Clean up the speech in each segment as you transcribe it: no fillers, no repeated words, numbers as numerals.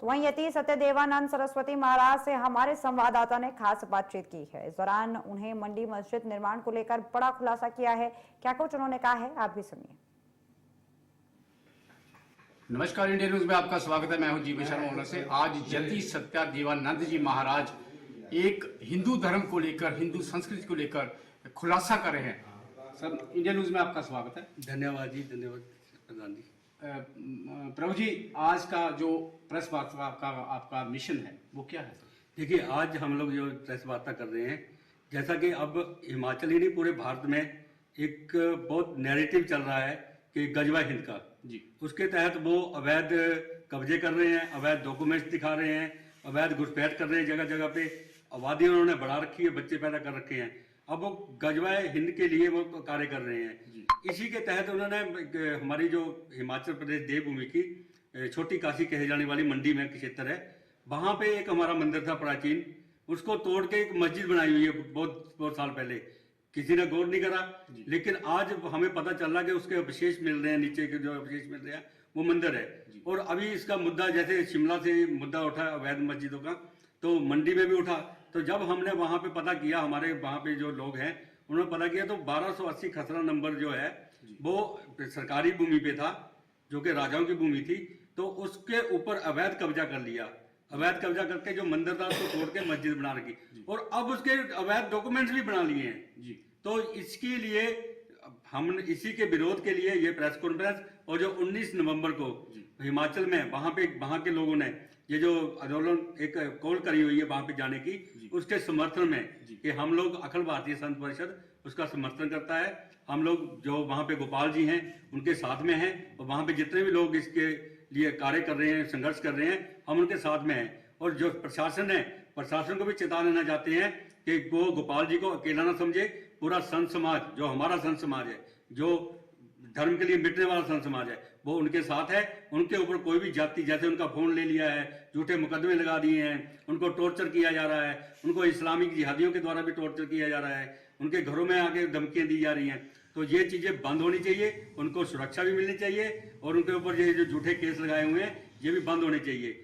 तो वहीं यति सत्यदेवानंद सरस्वती महाराज से हमारे संवाददाता ने खास बातचीत की है। इस दौरान उन्हें मंडी मस्जिद निर्माण को लेकर बड़ा खुलासा किया है। क्या कुछ उन्होंने कहा है, आप भी सुनिए। नमस्कार, इंडिया न्यूज में आपका स्वागत है। मैं हूं जीवन शर्मा से। आज यति सत्यदेवानंद जी महाराज एक हिंदू धर्म को लेकर, हिंदू संस्कृति को लेकर खुलासा कर रहे हैं। सर, इंडिया न्यूज में आपका स्वागत है। धन्यवाद जी, धन्यवाद प्रधान जी। प्रभु जी, आज का जो प्रेस वार्ता का आपका मिशन है वो क्या है? देखिए, आज हम लोग जो प्रेस वार्ता कर रहे हैं, जैसा कि अब हिमाचल ही नहीं पूरे भारत में एक बहुत नैरेटिव चल रहा है कि गजवा हिंद का जी, उसके तहत वो अवैध कब्जे कर रहे हैं, अवैध डॉक्यूमेंट्स दिखा रहे हैं, अवैध घुसपैठ कर रहे हैं, जगह जगह पे आबादी उन्होंने बढ़ा रखी है, बच्चे पैदा कर रखे हैं। अब वो गजवा हिंद के लिए वो कार्य कर रहे हैं। इसी के तहत उन्होंने हमारी जो हिमाचल प्रदेश देवभूमि की छोटी काशी कहे जाने वाली मंडी में क्षेत्र है, वहां पे एक हमारा मंदिर था प्राचीन, उसको तोड़ के एक मस्जिद बनाई हुई है बहुत बहुत साल पहले। किसी ने गौर नहीं करा, लेकिन आज हमें पता चल रहा कि उसके अवशेष मिल रहे हैं, नीचे के जो अवशेष मिल रहे हैं वो मंदिर है। और अभी इसका मुद्दा, जैसे शिमला से मुद्दा उठा अवैध मस्जिदों का, तो मंडी में भी उठा। तो जब हमने वहां पे पता किया, हमारे वहां पे जो लोग हैं उन्होंने पता किया, तो 1280 खसरा नंबर जो है वो सरकारी भूमि पे था, जो कि राजाओं की भूमि थी। तो उसके ऊपर अवैध कब्जा कर लिया। अवैध कब्जा करके जो मंदिर था उसको तोड़ के मस्जिद बना रखी, और अब उसके अवैध डॉक्यूमेंट्स भी बना लिए हैं जी। तो इसके लिए हम इसी के विरोध के लिए ये प्रेस कॉन्फ्रेंस, और जो 19 नवंबर को हिमाचल में वहां के लोगों ने ये जो आंदोलन एक कॉल करी हुई है वहां पे जाने की, उसके समर्थन में कि हम लोग अखिल भारतीय संत परिषद उसका समर्थन करता है। हम लोग जो वहां पे गोपाल जी हैं उनके साथ में हैं, और वहां पे जितने भी लोग इसके लिए कार्य कर रहे हैं, संघर्ष कर रहे हैं, हम उनके साथ में हैं। और जो प्रशासन है, प्रशासन को भी चेता देना चाहते हैं कि वो गोपाल जी को अकेला ना समझे। पूरा संत समाज, जो हमारा संत समाज है, जो धर्म के लिए मिटने वाला संत समाज है, वो उनके साथ है। उनके ऊपर कोई भी जाति, जैसे उनका फोन ले लिया है, झूठे मुकदमे लगा दिए हैं, उनको टॉर्चर किया जा रहा है, उनको इस्लामिक जिहादियों के द्वारा भी टॉर्चर किया जा रहा है, उनके घरों में आके धमकियां दी जा रही हैं। तो ये चीजें बंद होनी चाहिए, उनको सुरक्षा भी मिलनी चाहिए, और उनके ऊपर ये जो झूठे केस लगाए हुए हैं ये भी बंद होने चाहिए।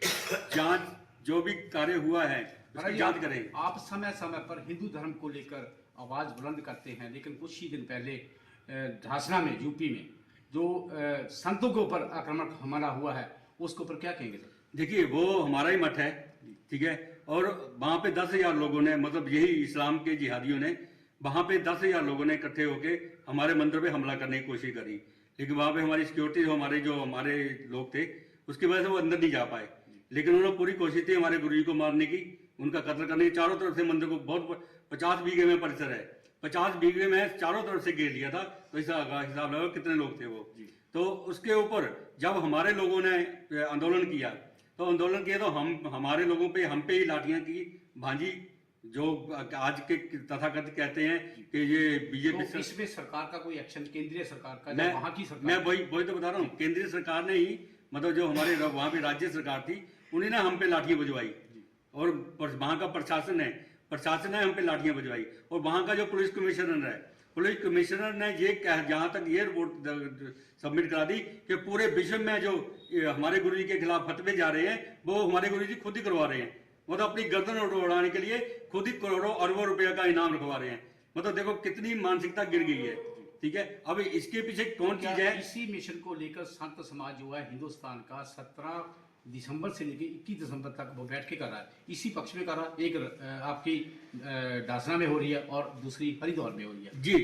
जांच, जो भी कार्य हुआ है उसकी जांच करें। आप समय समय पर हिंदू धर्म को लेकर आवाज बुलंद करते हैं, लेकिन कुछ ही दिन पहले ढासना में, यूपी में, जो संतों के ऊपर आक्रमण हमला हुआ है, उसके ऊपर क्या कहेंगे सर? देखिए, वो हमारा ही मठ है, ठीक है, और वहां पे 10,000 लोगों ने, मतलब यही इस्लाम के जिहादियों ने, वहां पे 10,000 लोगों ने इकट्ठे होके हमारे मंदिर पे हमला करने की कोशिश करी। लेकिन वहां पे हमारी सिक्योरिटी, जो हमारे लोग थे, उसकी वजह से वो अंदर नहीं जा पाए। लेकिन उन्होंने पूरी कोशिश की हमारे गुरु जी को मारने की, उनका कत्ल करने की। चारों तरफ से मंदिर को, बहुत 50 बीघे में परिसर है, 50 बीघे में चारों तरफ से घेर लिया था। तो हिसाब लगाओ कितने लोग थे वो। तो उसके ऊपर जब हमारे लोगों ने आंदोलन किया, तो हमारे लोगों पे, हम पे ही लाठियां की भांजी, जो आज के तथाकथित कहते हैं कि ये बीजेपी। तो इसमें सरकार का कोई एक्शन, केंद्रीय सरकार का, वहां की सरकार? मैं वही तो बता रहा हूँ, केंद्रीय सरकार ने ही, मतलब जो हमारे वहां पे राज्य सरकार थी, उन्हीं ने हम पे लाठियां बजवाई, और वहां का प्रशासन ने हम पे लाठियां बजवाई। और वहां का जो पुलिस कमिश्नर ने ये जहां तक ये रिपोर्ट सबमिट करा दी कि पूरे विश्व में जो हमारे गुरु जी के खिलाफ फतवे जा रहे हैं, वो हमारे गुरु जी खुद ही करवा रहे हैं। मतलब अपनी गर्दन उड़ाने के लिए खुद ही करोड़ों अरबों रुपए का इनाम रखवा रहे हैं। मतलब देखो कितनी मानसिकता गिर गई है, ठीक है। अब इसके पीछे कौन चीज है? इसी मिशन को लेकर संत समाज जो है हिंदुस्तान का 17 दिसंबर से लेकर 21 दिसंबर तक वो बैठ के कर रहा है, इसी पक्ष में कर रहा है। एक आपकी ढासना में हो रही है और दूसरी हरिद्वार में हो रही है जी।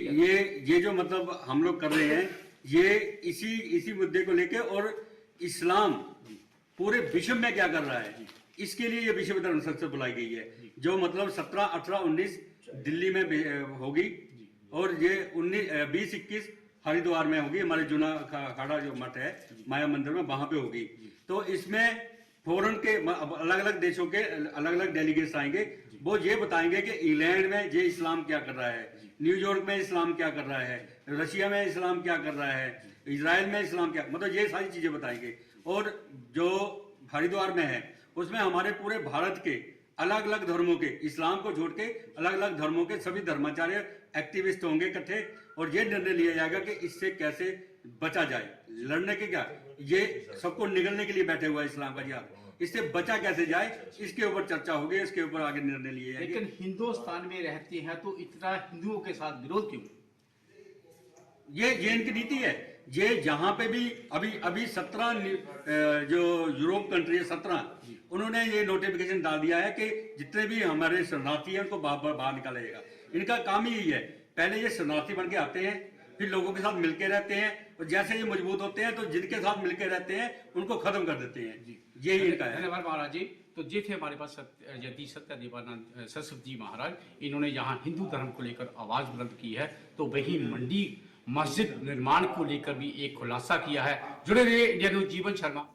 ये जो मतलब हम लोग कर रहे हैं, ये इसी मुद्दे को लेके, और इस्लाम पूरे विश्व में क्या कर रहा है, इसके लिए ये विश्व धर्म संसद बुलाई गई है। जो मतलब 17, 18, 19 दिल्ली में होगी, और ये 20-21 हरिद्वार में होगी। हमारे जूना अखाड़ा जो मठ है माया मंदिर में, वहां पे होगी। तो इसमें फॉरेन के अलग अलग देशों के अलग अलग डेलीगेट्स आएंगे। वो ये बताएंगे कि इंग्लैंड में ये इस्लाम क्या कर रहा है, न्यूयॉर्क में इस्लाम क्या कर रहा है, रशिया में इस्लाम क्या कर रहा है, इजराइल में इस्लाम क्या, मतलब ये सारी चीजें बताएंगे। और जो हरिद्वार में है उसमें हमारे पूरे भारत के अलग अलग धर्मों के, इस्लाम को छोड़ के अलग अलग धर्मों के सभी धर्माचार्य एक्टिविस्ट होंगे इकट्ठे, और ये निर्णय लिया जाएगा कि इससे कैसे बचा जाए। लड़ने के क्या, ये सबको निगलने के लिए बैठे हुआ है इस्लाम का जिहाद। इससे बचा कैसे जाए, इसके ऊपर चर्चा होगी, इसके ऊपर आगे निर्णय लिए जाएंगे। लेकिन हिंदुस्तान में रहते हैं तो इतना हिंदुओं के साथ विरोध क्यों? ये इनकी नीति है। ये जहां पे भी अभी 17 जो यूरोप कंट्री है 17, उन्होंने ये नोटिफिकेशन डाल दिया है कि जितने भी हमारे शरणार्थी हैं उनको बाहर निकाला जाएगा। इनका काम ही यही है, पहले ये शरणार्थी बन के आते हैं, फिर लोगों के साथ मिलके रहते हैं, और जैसे ये मजबूत होते हैं तो जिनके साथ मिलके रहते हैं उनको खत्म कर देते हैं। यही इनका है। धन्यवाद महाराज जी। तो ये थे हमारे पास यति सत्य देवानंद सरस्वती जी महाराज। इन्होंने यहाँ हिंदू धर्म को लेकर आवाज बुलंद की है, तो वही मंडी मस्जिद निर्माण को लेकर भी एक खुलासा किया है। जुड़े रहिए इंडिया न्यूज, जीवन शर्मा।